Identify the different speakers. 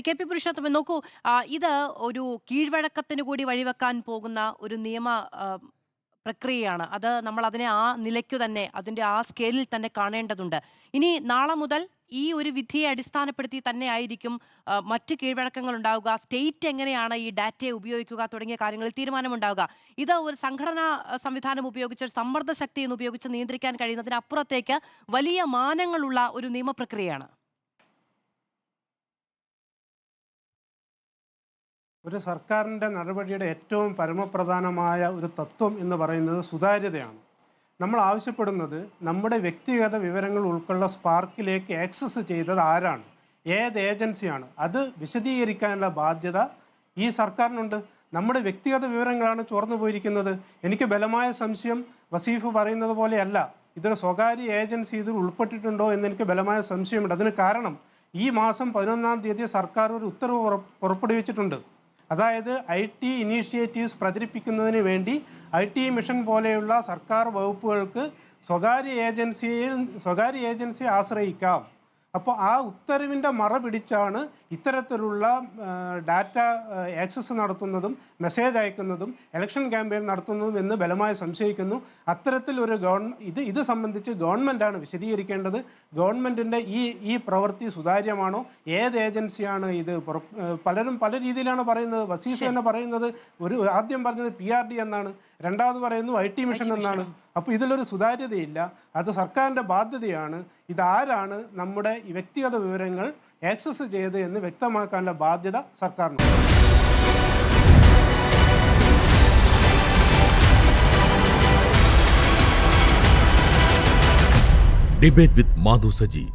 Speaker 1: K P. Purushothaman നോക്കൂ, ഇത് ഒരു കീഴ്വഴക്കത്തിന് കൂടി വഴിവെക്കാൻ പോകുന്ന ഒരു നിയമ പ്രക്രിയയാണ്. അത് നമ്മൾ അതിനെ ആ നിലയ്ക്കു തന്നെ, അതിന്റെ ആ സ്കെയിലിൽ തന്നെ കാണേണ്ടതുണ്ട്. ഇനി നാളെ മുതൽ ഈ ഒരു വിധിയെ അടിസ്ഥാനപ്പെടുത്തി തന്നെ ആയിരിക്കും മറ്റ് കീഴ്വഴക്കങ്ങൾ ഉണ്ടാവുക, സ്റ്റേറ്റ് എങ്ങനെയാണ് ഈ ഡാറ്റയെ ഉപയോഗിക്കുക തുടങ്ങിയ കാര്യങ്ങളിൽ തീരുമാനമുണ്ടാവുക. ഇത് ഒരു സംഘടനാ സംവിധാനം ഉപയോഗിച്ച്, സമ്മർദ്ദ ശക്തി എന്ന് ഉപയോഗിച്ച് നിയന്ത്രിക്കാൻ കഴിയുന്നതിനപ്പുറത്തേക്ക് വലിയ മാനങ്ങളുള്ള ഒരു നിയമപ്രക്രിയയാണ്.
Speaker 2: ഒരു സർക്കാരിൻ്റെ നടപടിയുടെ ഏറ്റവും പരമപ്രധാനമായ ഒരു തത്വം എന്ന് പറയുന്നത് സുതാര്യതയാണ്. നമ്മൾ ആവശ്യപ്പെടുന്നത് നമ്മുടെ വ്യക്തിഗത വിവരങ്ങൾ ഉൾക്കൊള്ള സ്പാർക്കിലേക്ക് ആക്സസ് ചെയ്തത് ആരാണ്, ഏത് ഏജൻസിയാണ്, അത് വിശദീകരിക്കാനുള്ള ബാധ്യത ഈ സർക്കാരിനുണ്ട്. നമ്മുടെ വ്യക്തിഗത വിവരങ്ങളാണ് ചോർന്നു പോയിരിക്കുന്നത്. എനിക്ക് ബലമായ സംശയം വസീഫ് പറയുന്നത് പോലെയല്ല, ഇതൊരു സ്വകാര്യ ഏജൻസി ഇതിൽ ഉൾപ്പെട്ടിട്ടുണ്ടോ എന്ന് എനിക്ക് ബലമായ സംശയമുണ്ട്. അതിന് കാരണം ഈ മാസം 11-ാം തീയതി സർക്കാർ ഒരു ഉത്തരവ് പുറപ്പെടുവിച്ചിട്ടുണ്ട്. അതായത് IT ഇനീഷ്യേറ്റീവ്സ് പ്രചരിപ്പിക്കുന്നതിന് വേണ്ടി IT മിഷൻ പോലെയുള്ള സർക്കാർ വകുപ്പുകൾക്ക് സ്വകാര്യ ഏജൻസിയെ ആശ്രയിക്കാം. അപ്പോൾ ആ ഉത്തരവിൻ്റെ മറ പിടിച്ചാണ് ഇത്തരത്തിലുള്ള ഡാറ്റ ആക്സസ് നടത്തുന്നതും മെസ്സേജ് അയക്കുന്നതും ഇലക്ഷൻ ക്യാമ്പയിൻ നടത്തുന്നതും എന്ന് ബലമായി സംശയിക്കുന്നു. അത്തരത്തിൽ ഒരു ഇത് സംബന്ധിച്ച് ഗവൺമെൻറ്റാണ് വിശദീകരിക്കേണ്ടത്. ഗവൺമെൻറ്റിൻ്റെ ഈ പ്രവൃത്തി സുതാര്യമാണോ, ഏത് ഏജൻസിയാണ് ഇത്? പലരും പല രീതിയിലാണ് പറയുന്നത്. വസീഫ് തന്നെ പറയുന്നത്, ആദ്യം പറഞ്ഞത് PRD എന്നാണ്, രണ്ടാമത് പറയുന്നു IT മിഷൻ എന്നാണ്. അപ്പോൾ ഇതിലൊരു സുതാര്യതയില്ല. അത് സർക്കാരിൻ്റെ ബാധ്യതയാണ്. ഇതാരാണ് നമ്മുടെ ഈ വ്യക്തിഗത വിവരങ്ങൾ ആക്സസ് ചെയ്ത് എന്ന് വ്യക്തമാക്കാനുള്ള ബാധ്യത സർക്കാരിനുണ്ട്.
Speaker 3: Debate with Madhu Saji.